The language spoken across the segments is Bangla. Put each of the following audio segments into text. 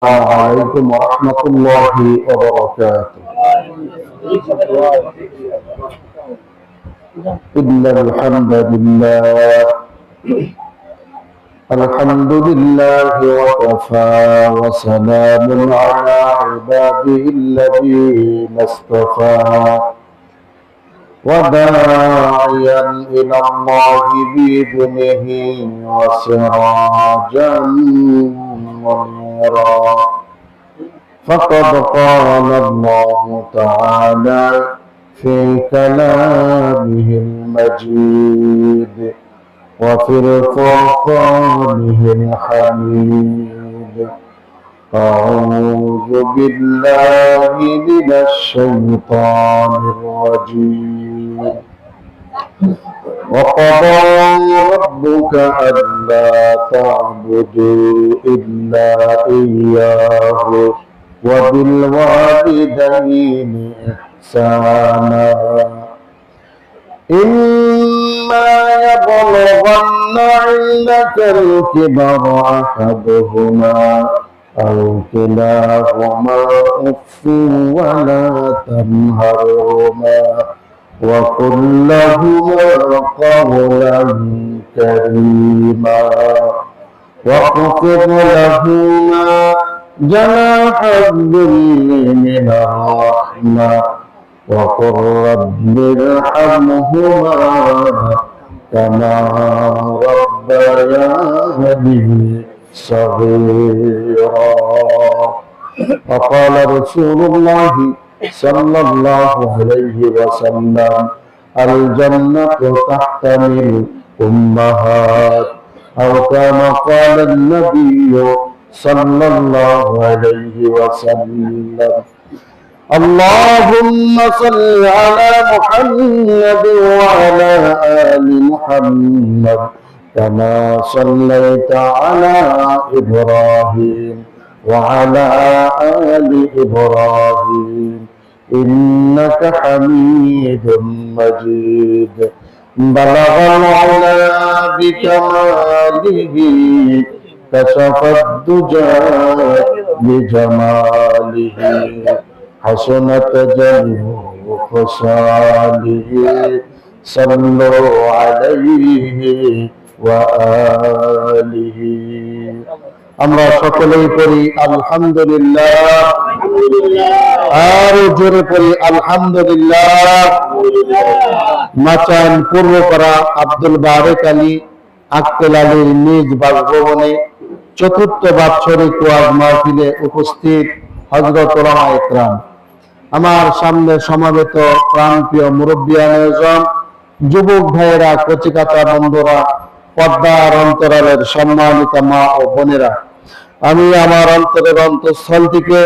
عليكم ورحمة الله وبركاته. إن الحمد لله وكفى وسلام على عباده الذين اصطفى وداعيا إلى الله بإذنه وسراجا منيرا فقد قال الله تعالى في كلامه المجيد وفي الفرقانه الحميد أعوذ بالله من الشيطان الرجيم وقضى ربك ألا تعبدوا إلا إياه وبالوالدين إحسانا إما يبلغن عندك الكبر أحدهما أو كلاهما أف ولا تنهرهما وقل لهما قولا كريما واخفض لهما جناح الذل من الرحمة وقل رب ارحمهما كما ربياني صغيرا وقال رسول الله صلى الله عليه وسلم الجنة تحت الأمهات أو كما قال النبي صلى الله عليه وسلم اللهم صل على محمد وعلى آل محمد كما صليت على إبراهيم وعلى آل إبراهيم إنك حميد مجيد بلغ العلا بكماله كشف الدجى بجماله حسنت جميع خصاله صلوا عليه وآله আমরা সকলেই পড়ি আলহামদুলিল্লাহ আর জোরে পড়ি আলহামদুলিল্লাহ। মাচান পূর্বপাড়া আব্দুল বারেক আলী আক্কেল আলীর নিজ বাসভবনে চতুর্থ বাৎসরিক ওয়াজ মাহফিলে উপস্থিত হযরত উলামা ইকরাম, আমার সামনে সমবেত প্রাণপ্রিয় মুরব্বিয়ানে আযম, যুবক ভাইয়েরা, কচিকাতা বন্ধুরা, পর্দার অন্তরালের সম্মানিত মা ও বোনেরা, আমি আমার অন্তরের অন্তঃস্থল থেকে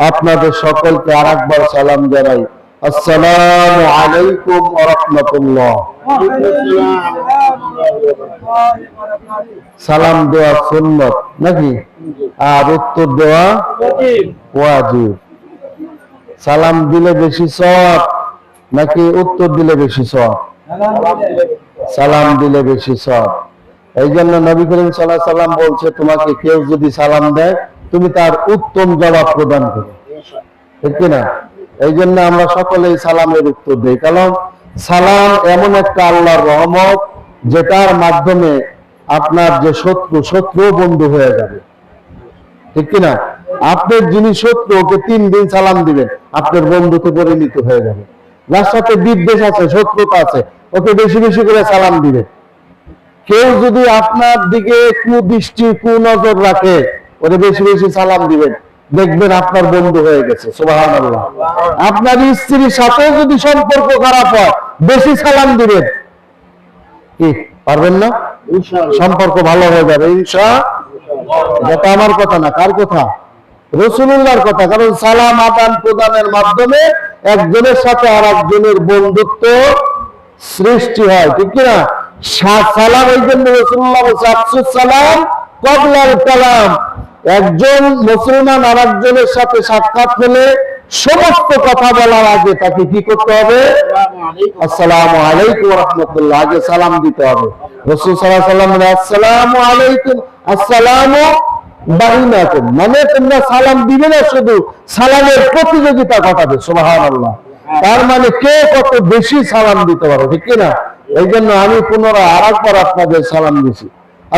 আপনাদের সকলকে আরেকবার সালাম জানাই। আসসালামু আলাইকুম ওয়া রাহমাতুল্লাহ। সালাম দেওয়া সুন্নত নাকি, আর উত্তর দেওয়া ওয়াজিব? সালাম দিলে বেশি সওয়াব নাকি উত্তর দিলে বেশি সওয়াব? সালাম দিলে বেশি সওয়াব। এই জন্য নবী করিম সাল্লাল্লাহু আলাইহি ওয়াসাল্লাম বলছে, তোমাকে কেউ যদি সালাম দেয় তুমি তার উত্তম জবাব প্রদান করো, ঠিক কিনা? এই জন্য আমরা সকলেই সালামের উত্তর দেই, কারণ সালাম এমন একটা আল্লাহর রহমত যেটার মাধ্যমে আপনার যে শত্রু বন্ধু হয়ে যাবে, ঠিক কিনা? আপনার যিনি শত্রু, ওকে 3 দিন সালাম দিবেন, আপনার বন্ধুতে পরিণত হয়ে যাবে। যার সাথে বিদ্বেষ আছে, শত্রুতা আছে, ওকে বেশি বেশি করে সালাম দিবেন। কেউ যদি আপনার দিকে কুদৃষ্টি কুনজর রাখে, ওরে বেশি বেশি সালাম দিবেন, দেখবেন আপনার বন্ধু হয়ে গেছে। সুবহানাল্লাহ। আপনার স্ত্রীর সাথে যদি সম্পর্ক খারাপ হয়, বেশি সালাম দিবেন, কি পারবেন না? সম্পর্ক ভালো হয়ে যাবে ইনশাআল্লাহ। এটা আমার কথা না, কার কথা? রাসূলুল্লাহর কথা। কারণ সালাম আদান প্রদানের মাধ্যমে একজনের সাথে আর একজনের বন্ধুত্ব সৃষ্টি হয়, ঠিক কিনা? সালাম, এই জন্য রাসূলুল্লাহ বলেছেন আফসুস সালাম ক্বাবলাল কালাম। একজন মুসলমান আর একজনের সাথে সাক্ষাৎ হলে সমস্ত কথা বলার আগে তাকে কি করতে হবে? আসসালামু আলাইকুম ওয়া রাহমাতুল্লাহ, আগে সালাম দিতে হবে। রাসূল সাল্লাল্লাহু আলাইহি ওয়াসাল্লাম বলেন আসসালামু আলাইকুম, আসসালামু বাইনাকুম, মানে তোমরা সালাম দিবে না, শুধু সালামের প্রতিযোগিতা ঘটাবে। সুবহানাল্লাহ। তার মানে কে কত বেশি সালাম দিতে পারো, ঠিক কিনা? এই জন্য আমি পুনরায় আরেকবার আপনাদের সালাম দিছি,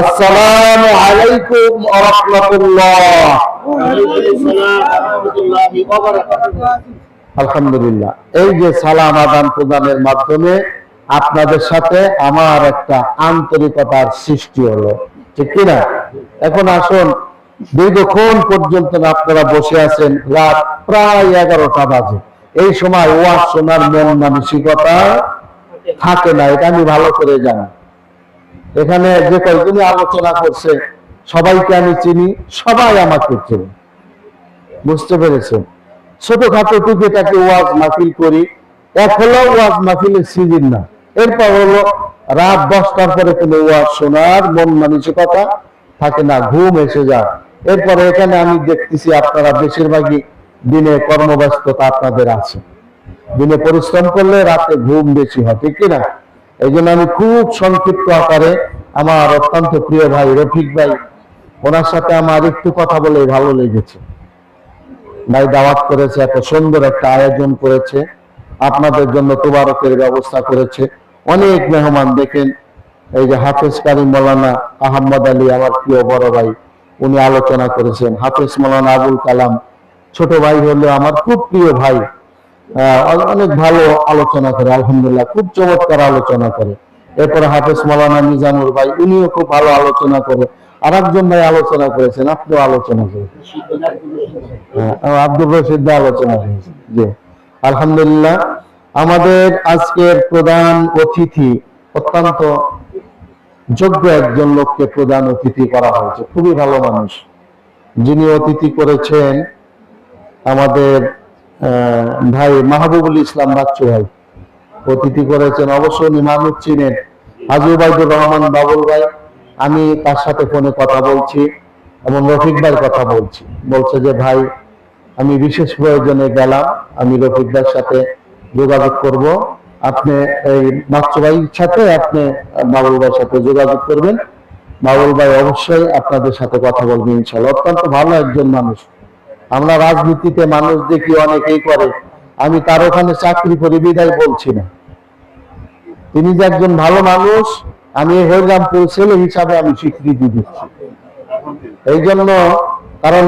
আসসালামু আলাইকুম ওয়া রাহমাতুল্লাহ। আলহামদুলিল্লাহ। এই যে সালাম আদান প্রদানের মাধ্যমে আপনাদের সাথে আমার একটা আন্তরিকতার সৃষ্টি হলো, ঠিক কিনা? এখন আসুন, দীর্ঘক্ষণ পর্যন্ত আপনারা বসে আছেন, রাত প্রায় 11টা বাজে। এই সময় ওয়াজ শোনার মন মানসিকতা থাকে না, এটা আমি ভালো করে জানি। এখানে যে কয়েকজনই আলোচনা করছে সবাইকে আমি চিনি, সবাই আমাকে চিনি, বুঝতে পেরেছেন? ছোটখাটো টুকিটাকে ওয়াজ মাহফিল করি, এক হলো ওয়াজ মাহফিলের সিজন না, এরপর হলো রাত 10টার পরে কোনো ওয়াজ শোনার মন মানসিকতা থাকে না, ঘুম এসে যায়। এরপরে এখানে আমি দেখতেছি আপনারা বেশিরভাগই দিনে কর্মব্যস্ততা আপনাদের আছে, দিনে পরিশ্রম করলে রাতে ঘুম বেশি হয়, ঠিক কিনা? এই জন্য আমি খুব সংক্ষিপ্ত আকারে আমার অত্যন্ত প্রিয় ভাই রফিক ভাই, ওনার সাথে আমার একটু কথা বলে ভালো লেগেছে। ভাই দাওয়াত করেছে, এত সুন্দর একটা আয়োজন করেছে, আপনাদের জন্য তোবারকের ব্যবস্থা করেছে, অনেক মেহমান। দেখেন এই যে হাফেজ কারি মৌলানা আহমদ আলী, আমার প্রিয় বড় ভাই, উনি আলোচনা করেছেন। হাফেজ মৌলানা আবুল কালাম, ছোট ভাই হলেও আমার খুব প্রিয় ভাই, অনেক ভালো আলোচনা করে, আলহামদুলিল্লাহ, খুব চমৎকার আলোচনা করে। এরপরে হাফেজ মৌলানা নিজামুর ভাই, উনিও খুব ভালো আলোচনা করে। আর একজন ভাই আলোচনা করেছেন, আপনিও আলোচনা করেছেন, আব্দুর রশিদ আলোচনা করেছেন। জি, আলহামদুলিল্লাহ। আমাদের আজকের প্রধান অতিথি অত্যন্ত যোগ্য একজন লোককে প্রধান অতিথি করা হয়েছে, খুবই ভালো মানুষ। যিনি অতিথি করেছেন আমাদের ভাই মাহবুবুল ইসলাম বাচ্চু ভাই অতিথি করেছেন। অবশ্য উনি মানুষ চিনেন, হাজী উবাইদুর রহমান বাবুল ভাই। আমি তার সাথে ফোনে কথা বলছি এবং রফিক ভাইয়ের কথা বলছি, বলছে যে ভাই আমি বিশেষ প্রয়োজনে গেলাম, আমি রফিক ভাইয়ের সাথে যোগাযোগ করব, আপনি এই বাচ্চু ভাইয়ের সাথে আপনি বাবুল ভাইয়ের সাথে যোগাযোগ করবেন, বাবুল ভাই অবশ্যই আপনাদের সাথে কথা বলবেন ইনশাআল্লাহ। অত্যন্ত ভালো একজন মানুষ। আমরা রাজনীতিতে মানুষ দেখি অনেকেই করে, আমি তার ওখানে চাকরি করি বিদায় বলছি না, তিনি যে একজন ভালো মানুষ আমি হরিরামপুর ছেলে হিসাবে আমি স্বীকৃতি দিচ্ছি। এই জন্য, কারণ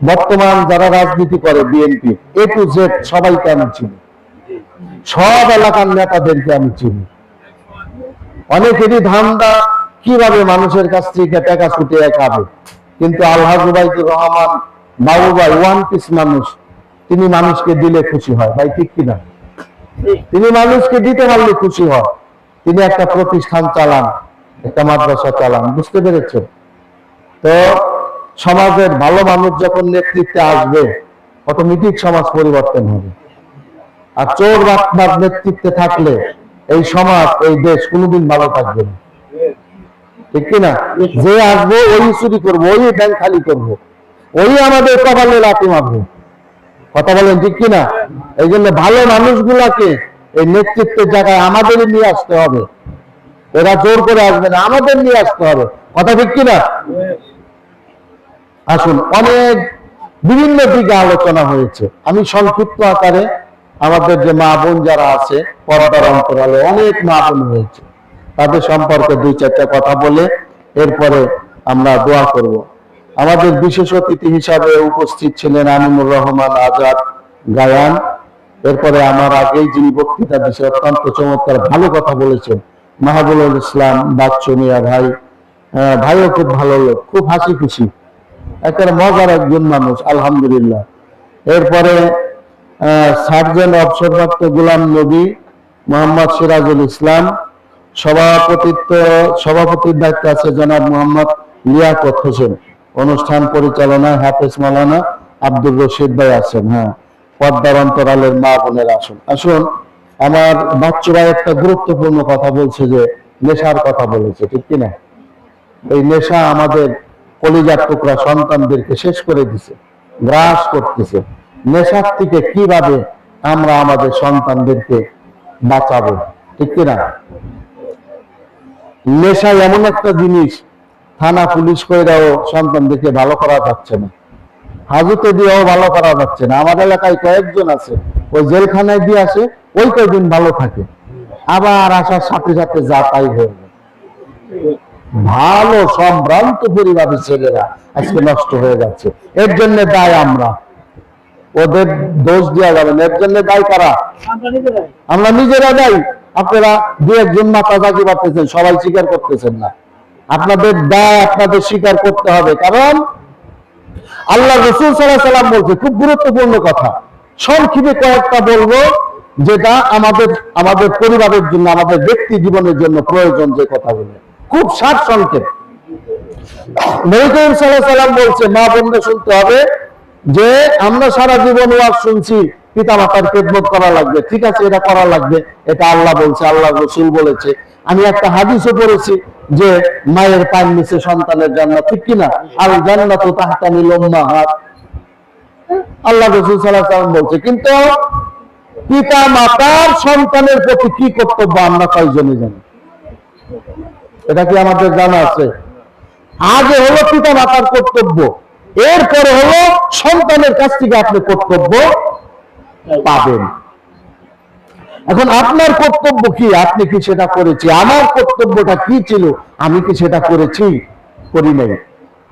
বর্তমান যারা রাজনীতি করে বিএনপি এ টু জেড সবাইকে আমি চিনি, সব এলাকার নেতাদেরকে আমি চিনি। অনেকেরই ধান্দা কিভাবে মানুষের কাছ থেকে টাকা ছুটিয়ে খাবে, কিন্তু আলহাজ উবাইদুর রহমান বাবু ভাই ওয়ান পিস মানুষ, তিনি মানুষকে দিলে খুশি হয় ভাই, ঠিক কিনা? তিনি মানুষকে দিতে পারলে খুশি হয়। তিনি একটা প্রতিষ্ঠান চালান, একটা মাদ্রাসা চালান, বুঝতে পেরেছেন? তো সমাজের ভালো মানুষ যখন নেতৃত্বে আসবে অটোমেটিক সমাজ পরিবর্তন হবে। আর চোর বাটপার নেতৃত্বে থাকলে এই সমাজ, এই দেশ কোনোদিন ভালো থাকবে না, ঠিক কিনা? যে আসবো ওই চুরি করবো, ওই ব্যাংক খালি করবো, ওই আমাদের কপালে লাথি মারবে। কথা বলেন, ঠিক কিনা? এই জন্য ভালো মানুষগুলাকে এই নেতৃত্বের জায়গায় আমাদের নিয়ে আসতে হবে, এরা জোর করে আসবে না, আমাদের নিয়ে আসতে হবে। কথা ঠিক কিনা? আসুন, অনেক বিভিন্ন দিকে আলোচনা হয়েছে, আমি সংক্ষিপ্ত আকারে আমাদের যে মা বোন যারা আছে পর্দার অন্তরালে অনেক মা বোন হয়েছে, তাদের সম্পর্কে 2-4টা কথা বলে এরপরে আমরা দোয়া করব। আমাদের বিশেষ অতিথি হিসাবে উপস্থিত ছিলেন আমিনুর রহমান আজাদ গায়ান। এরপরে আমার আগেই যিনি বক্তৃতা দিয়েছে, অত্যন্ত চমৎকার ভালো কথা বলেছেন, মাহবুবুল ইসলাম বাচ্চু মিয়া ভাই, ভাইও খুব ভালো লোক, খুব হাসি খুশি, একটা মজার একজন মানুষ, আলহামদুলিল্লাহ। এরপরে সার্জেন্ট অবসরপ্রাপ্ত গোলাম নবী মোহাম্মদ সিরাজুল ইসলাম, সভাপতির দায়িত্বে আছে জনাব মোহাম্মদ লিয়াকত হোসেন, অনুষ্ঠান পরিচালনায় হাফেজ মাওলানা আব্দুর রশিদ ভাই আছেন। হ্যাঁ, পর্দার অন্তরালের মা বোনের আসুন। আসুন, আমার বাচ্চুরা একটা গুরুত্বপূর্ণ কথা বলছে, যে নেশার কথা বলেছে, ঠিক কিনা? এই নেশা আমাদের কলিজার টুকরা সন্তানদেরকে শেষ করে দিছে, গ্রাস করতেছে। নেশার থেকে কিভাবে আমরা আমাদের সন্তানদেরকে বাঁচাবো, ঠিক কিনা? নেশা এমন একটা জিনিস, থানা পুলিশ কইরাও সন্তানদেরকে ভালো করা যাচ্ছে না, হাজতে দিয়েও ভালো করা যাচ্ছে না। আমার এলাকায় কয়েকজন আছে, ওই জেলখানায় দিয়ে আসে, ওই কয়েকদিন ভালো থাকে, আবার আসার সাথে সাথে যা তাই হয়ে যায়। ভালো সম্ভ্রান্ত পরিবারের ছেলেরা আজকে নষ্ট হয়ে যাচ্ছে। এর জন্য দায় আমরা, ওদের দোষ দেওয়া যাবে না। এর জন্য দায় কারা? আমরা নিজেরা দায়ী। আপনারা দু একজন মাথা চাকি পারতেছেন, সবাই স্বীকার করতেছেন না। আপনাদের দায় আপনাদের স্বীকার করতে হবে, কারণ আল্লাহ রাসূল সাল্লাল্লাহু আলাইহি ওয়াসাল্লাম বলছে, খুব গুরুত্বপূর্ণ কথা, সংক্ষেপে কয়েকটা বলবো, যেটা আমাদের পরিবারের জন্য, আমাদের ব্যক্তি জীবনের জন্য প্রয়োজন। যে কথাগুলো খুব সার সংক্ষেপ। নবী করিম সাল্লাল্লাহু আলাইহি ওয়াসাল্লাম বলছে, মা বোনদের শুনতে হবে যে আমরা সারা জীবন ওয়াজ শুনছি পিতা মাতার খেদমত করা লাগবে, ঠিক আছে, এটা করা লাগবে, এটা আল্লাহ বলছে, আল্লাহ রাসূল বলেছে। আমি একটা হাদিসও পড়েছি যে মায়ের পায়ের নিচে সন্তানের জান্নাত, ঠিক কিনা? আল জান্নাতু তাহতা মিল উম্মাহাত, আল্লাহ রাসূল সাল্লাল্লাহু আলাইহি ওয়াসাল্লাম বলছে। কিন্তু পিতা মাতার সন্তানের প্রতি কি কর্তব্য আমরা কয়জনে জানি? এটা কি আমাদের জানা আছে? আগে হলো পিতা মাতার কর্তব্য, এরপরে হলো সন্তানের কাছ থেকে আপনি কর্তব্য পাবেন। এখন আপনার কর্তব্য কি? আপনি কি সেটা করেছি? আমার কর্তব্যটা কি ছিল? আমি কি সেটা করেছি? করি নাই।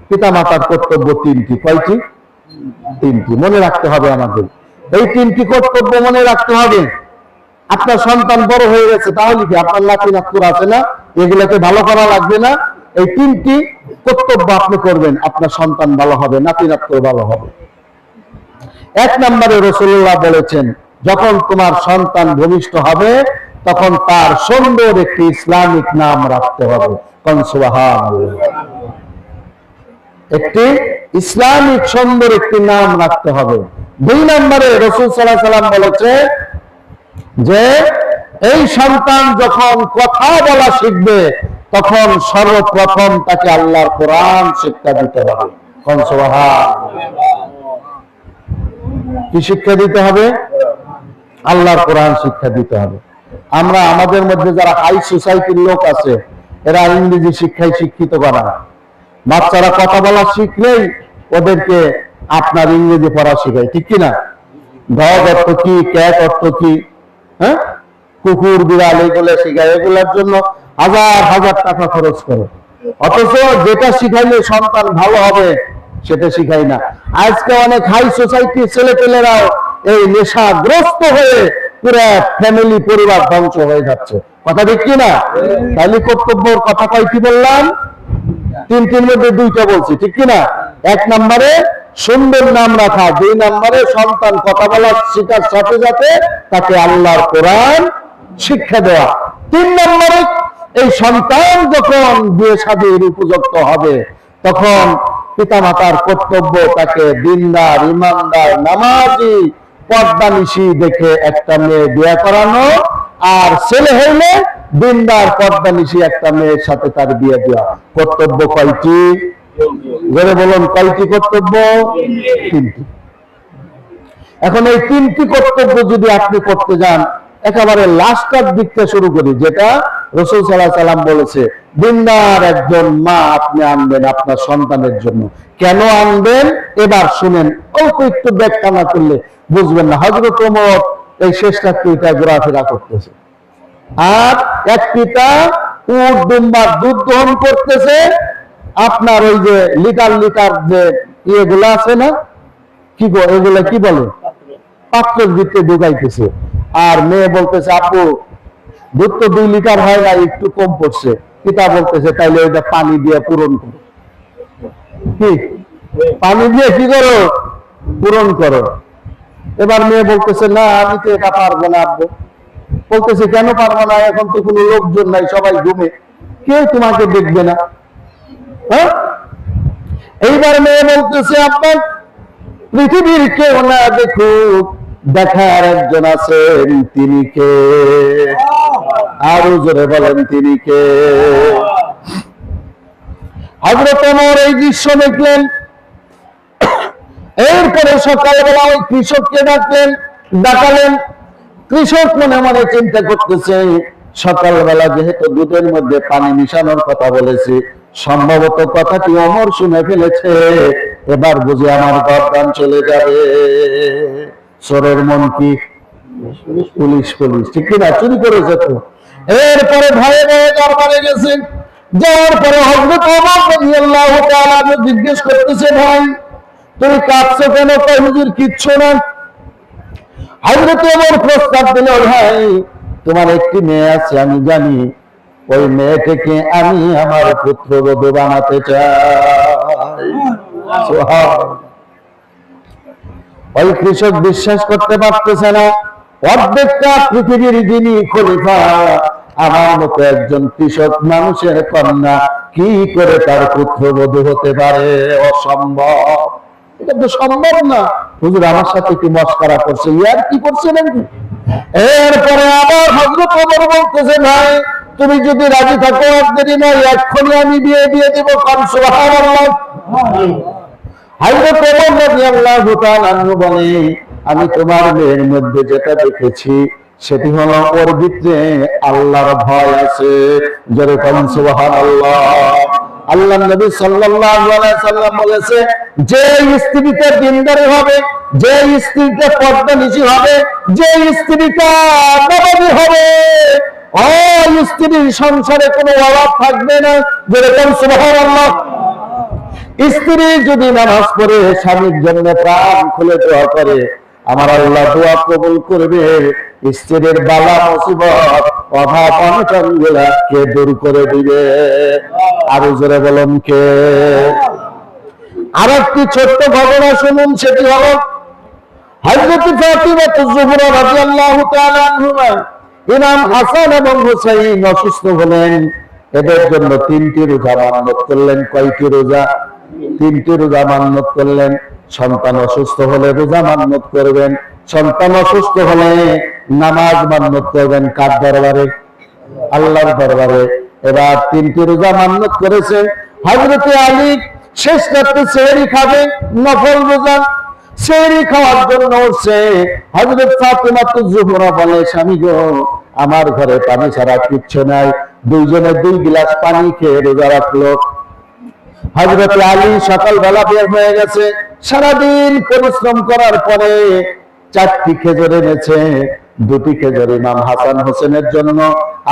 পিতা মাতার কর্তব্য তিনটি। কয়টি? তিনটি। মনে রাখতে হবে আমাদের, এই তিনটি কর্তব্য মনে রাখতে হবে। আপনার সন্তান বড় হয়ে গেছে, তাহলে কি আপনার নাতি নাতকুর আছে না, এগুলোকে ভালো করা লাগবে না? এই তিনটি কর্তব্য আপনি করবেন, আপনার সন্তান ভালো হবে, নাতি নাতকুর ভালো হবে। এক নম্বরে রাসূলুল্লাহ বলেছেন, যখন তোমার সন্তান ভূমিষ্ঠ হবে তখন তার সুন্দর একটি ইসলামিক নাম রাখতে হবে। কোন সুবহানাল্লাহ। একটি ইসলামিক সুন্দর একটি নাম রাখতে হবে। দুই নম্বরে রাসূল সাল্লাল্লাহু আলাইহি ওয়াসাল্লাম বলেছে যে এই সন্তান যখন কথা বলা শিখবে তখন সর্বপ্রথম তাকে আল্লাহর কোরআন শিক্ষা দিতে হবে। কোন সুবহানাল্লাহ। কি শিক্ষা দিতে হবে? আল্লাহর কোরআন শিক্ষা দিতে হবে। আমরা আমাদের মধ্যে যারা হাই সোসাইটির লোক আছে, এরা ইংরেজি শিক্ষায় শিক্ষিত করা। বাচ্চারা কথা বলা শিখলেই ওদেরকে আপনার ইংরেজি পড়া শিখায়, ঠিক কিনা? ডগ অর্থ কি, ক্যাট অর্থ কি, হ্যাঁ, কুকুর বিড়াল এগুলো শিখায়। এগুলোর জন্য হাজার হাজার টাকা খরচ করে, অথচ যেটা শিখাইলে সন্তান ভালো হবে সেটা শিখাই না। আজকে অনেক হাই সোসাইটির ছেলেপেলেরাও এই নেশাগ্রস্ত হয়ে পুরো ফ্যামিলি, পরিবার ধ্বংস হয়ে যাচ্ছে। কথা ঠিক কিনা? তাহলে কর্তব্যের কথা কয়টি বললাম? তিনটির মধ্যে দুইটা বলছি, ঠিক কিনা? এক নম্বরে সুন্দর নাম রাখা, দুই নম্বরে সন্তান কথা বলা শেখার সাথে সাথে তাকে আল্লাহর কোরআন শিক্ষা দেওয়া, তিন নম্বরে এই সন্তান যখন বিয়ে শাদীর উপযুক্ত হবে তখন পিতামাতার কর্তব্য তাকে দিনদার, ইমানদার, নামাজি, পর্দানিশী দেখে একটা মেয়ে বিয়ে করানো, আর ছেলে হইলে দিনদার, পর্দানিশী একটা মেয়ের সাথে তার বিয়ে দেওয়া। কর্তব্য কয়টি? জোরে বলুন, কয়টি কর্তব্য? তিনটি। এখন এই তিনটি কর্তব্য যদি আপনি করতে যান, একেবারে লাস্টের দিকটা শুরু করি, যেটা রাসূল সাল্লাল্লাহু আলাইহি ওয়াসাল্লাম বলেছে, দিনদার একজন মা আপনি আনবেন আপনার সন্তানের জন্য। কেন আনবেন এবার শুনেন, অল্প একটু ব্যাখ্যা না করলে বুঝবেন না। হযরত ওমর এই শেষ রাত্রিটা ঘোরাফেরা করতেছে, আর এক পিতা উট দুম্বার দুধ দহন করতেছে, আপনার ওই যে লিটার লিটার যে ইয়েগুলো আছে না, কি এগুলা কি বলে, পাত্রের ভিতরে ঢুকাইতেছে। আর মেয়ে বলতেছে, আপু দুধ তো 2 লিটার হয় না, একটু কম পড়ছে। পিতা বলতেছে, তাইলে ওইটা পানি দিয়ে পূরণ করো। কি পানি দিয়ে কি করো? পূরণ করো। এবার মেয়ে বলতেছে, না আমি তো এটা পারবো না। আব্বু বলতেছে, কেন পারবো না? এখন তো কোনো লোকজন নাই, সবাই ঘুমে, কেউ তোমাকে দেখবে না। হ্যাঁ, এইবার মেয়ে বলতেছে, আপনার পৃথিবীর কেউ না দেখুক, দেখার একজন আছেন, তিনি কে? আরো জোরে বলেন, তিনি কে? হযরত ওমর এই দৃশ্য দেখলেন। এরপরে সকালবেলা ওই কৃষককে ডাকালেন। কৃষক মনে মনে চিন্তা করতেছে, সকালবেলা যেহেতু দুধের মধ্যে পানি মিশানোর কথা বলেছি, সম্ভবত কথাটি ওমর শুনে ফেলেছে, এবার বুঝে আমার গর্দান চলে যাবে। চোরের মন কি? পুলিশ পুলিশ, ঠিক কিনা? চুরি করেছে তো। এরপরে ভয়ে ভয়ে দরবারে গেছে। যাওয়ার পরে হযরত ওমর রাদিয়াল্লাহু তাআলা জিজ্ঞেস করতেছে, ভাই তুমি কাঁদছো কেন? কই হুজুর কিচ্ছু না। হযরত ওমর প্রস্তাব দিল, ভাই তোমার একটি মেয়ে আছে আমি জানি, ওই মেয়েটাকে আমি আমার পুত্রবধূ বানাতে চাই। ওই কৃষক বিশ্বাস করতে পারতেছে না, অর্ধেকটা পৃথিবীর যিনি খলিফা, আমার মতো একজন কৃষক মানুষের কন্যা কি করে তার পুত্রবধূ হতে পারে? অসম্ভব, এটা তো সম্ভব না। হুজুর আমার সাথে কি মস্করা করছে, ইয়ার কি করছে নাকি? এরপরে আবার হযরত ওমর বলতেছে, ভাই তুমি যদি রাজি থাকো আর দেরি নয়, এক্ষুনি আমি বিয়ে দিয়ে দেবো। কারণ সুবহানাল্লাহ। হযরত ওমর রাদিয়াল্লাহু তাআলা বলে, আমি তোমার মেয়ের মধ্যে যেটা দেখেছি সেটি হলো ওর ভিতরে আল্লাহর ভয় আছে। যেরকম সুবহানাল্লাহ। আল্লাহ নবী সাল্লাল্লাহু আলাইহি সাল্লাম বলেছে, যে স্ত্রীটা দিনদারি হবে, যে স্ত্রীটা পর্দানিশী হবে, যে স্ত্রীটা নামাজি হবে, ওই স্ত্রীর সংসারে কোনো অভাব থাকবে না। যেরকম সুবহানাল্লাহ। স্ত্রী যদি নামাজ পড়ে, স্বামীর জন্য প্রাণ খুলে দোয়া করে, আমার আল্লাহ দোয়া কবুল করবে। স্ত্রীর বালা মুসিবত অভাব অনটন গুলাকে দূর করে দিবে। আরো জোরে বলুন কে? আর একটি ছোট্ট ঘটনা শুনুন, সেটি হলো হযরত ফাতিমা যুহরা রাদিয়াল্লাহু তাআলা আনহুমা, ইমাম হাসান এবং হুসাইন অসুস্থ হলেন। এদের জন্য 3টি রোজা মান্যত করলেন। কয়টি রোজা? 3টি রোজা মান্যত করলেন। সন্তান অসুস্থ হলে রোজা মান্যত করবেন, সন্তান অসুস্থ হলে নামাজ মান্যত করবেন। কার দরবারে? আল্লাহর দরবারে। এবার 3টি রোজা মান্যত করেছে। হযরত আলী শেষ রাতে সেহরি খাবে, নফল রোজা। সেহরি খাওয়ার জন্য উঠছে। হযরত ফাতিমা যুহরা বলে, স্বামী গো, আমার ঘরে পানি ছাড়া কিচ্ছু নাই। দুইজনে 2 গ্লাস পানি খেয়ে রোজা রাখলো। হযরত আলী সকালবেলা বের হয়ে গেছে, সারাদিন পরিশ্রম করার পরে 4টি খেজুর এনেছে। 2টি খেজুর ইমাম হাসান হোসেনের জন্য,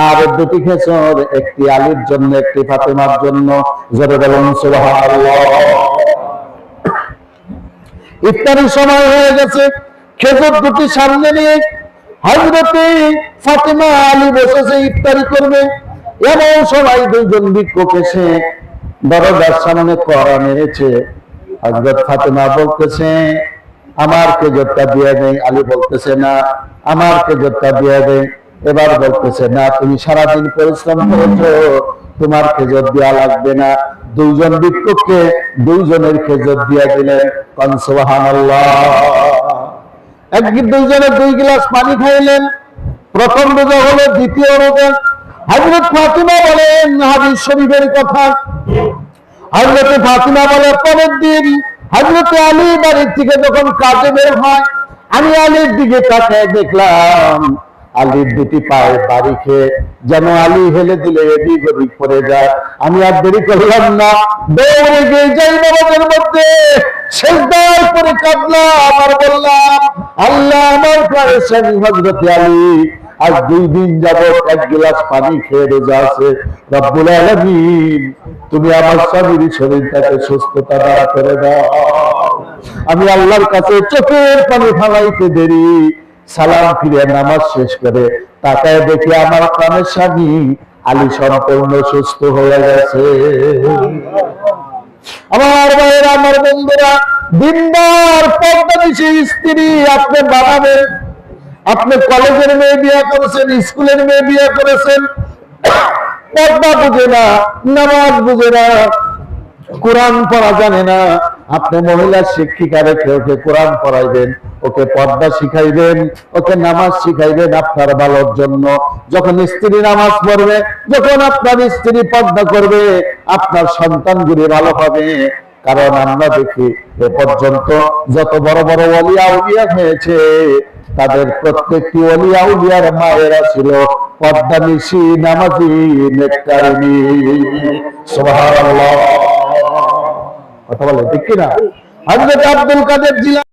আর 2টি খেজুর একটি আলীর জন্য, একটি ফাতেমার জন্য। জোরে বলুন সুবহানাল্লাহ। ইফতারের সময় হয়ে গেছে, খেজুর 2টি সামনে নিয়ে হযরত ফাতেমা আলী বসেছে, ইফতারি করবে। এমন সময় 2জন ভিক্ষুক এসে দরজার সামনে কড়া নেড়েছে। হযরত ফাতেমা বলতেছে, আমার খেজুরটা দিয়ে দেয়। আলী বলতেছে, না আমার খেজুরটা দিয়ে দেয়। এবার বলতেছে, না তুমি সারাদিন পরিশ্রম করেছো, তোমার খেজুর দেওয়া লাগবে না। 2জন ভিক্ষুককে 2জনের খেজুর দিয়ে দিলেন। সুবহানাল্লাহ। একদিন 2জনে 2 গ্লাস পানি খাইলেন। প্রথম রোজা হলো, দ্বিতীয় রোজা। হযরত ফাতিমা বলেন, হাদিস শরীফের কথা, হযরত ফাতিমা বলে, পরের দিন হযরত আলী বাড়ির থেকে যখন কাজে বের হয়, আমি আলীর দিকে তাকায় দেখলাম আলীর 2টি পায়ে বাড়ি খেয়ে যেন আলী হেলে দিলে এদিক ওদিক পড়ে যায়। আমি আর দেরি করলাম না, দৌড়ে গিয়ে যাই নামাজের মধ্যে সিজদায় পড়ে কাঁদলাম আর বললাম, আল্লাহ, আমার প্রাণের স্বামী হযরত আলী আজ 2 দিন যাবত 1 গ্লাস পানি খেয়ে রোজা আছে। রব্বুল আলামিন, তুমি আমার স্বামীর শরীরটাকে সুস্থতা দান করে দাও। আমি আল্লাহর কাছে চোখের পানি ফালাইতে দেরি, সালাম ফিরে নামাজ শেষ করে তাকায় দেখি আমার প্রাণের স্বামী আলী সম্পূর্ণ সুস্থ হয়ে গেছে। আমার ভাইয়েরা, আমার বন্ধুরা, দিনদার পর্দানিশী স্ত্রী আপনি বানাবেন। আপনি কলেজের মেয়ে বিয়ে করেছেন, স্কুলের মেয়ে বিয়ে করেছেন, পর্দা বুঝে না, নামাজ বুঝে না, কোরআন পড়া জানে না। আপনি মহিলা শিক্ষিকা রেখে ওকে কোরআন পড়াইবেন, ওকে পর্দা শিখাইবেন, ওকে নামাজ শিখাইবেন আপনার ভালোর জন্য। যখন স্ত্রী নামাজ পড়বে, যখন আপনার স্ত্রী পর্দা করবে, আপনার সন্তানগুলি ভালো হবে। কারণ আমরা দেখি এ পর্যন্ত যত বড় বড় ওলিয়া উলিয়া হয়েছে, তাদের প্রত্যেকটি ওলিয়া উলিয়ার মায়েরা ছিল পর্দানিশী, নামাজি, নেককারিনী। সুবহানাল্লাহ। কথা বলে ঠিক কিনা? হযরত আব্দুল কাদের জিলানী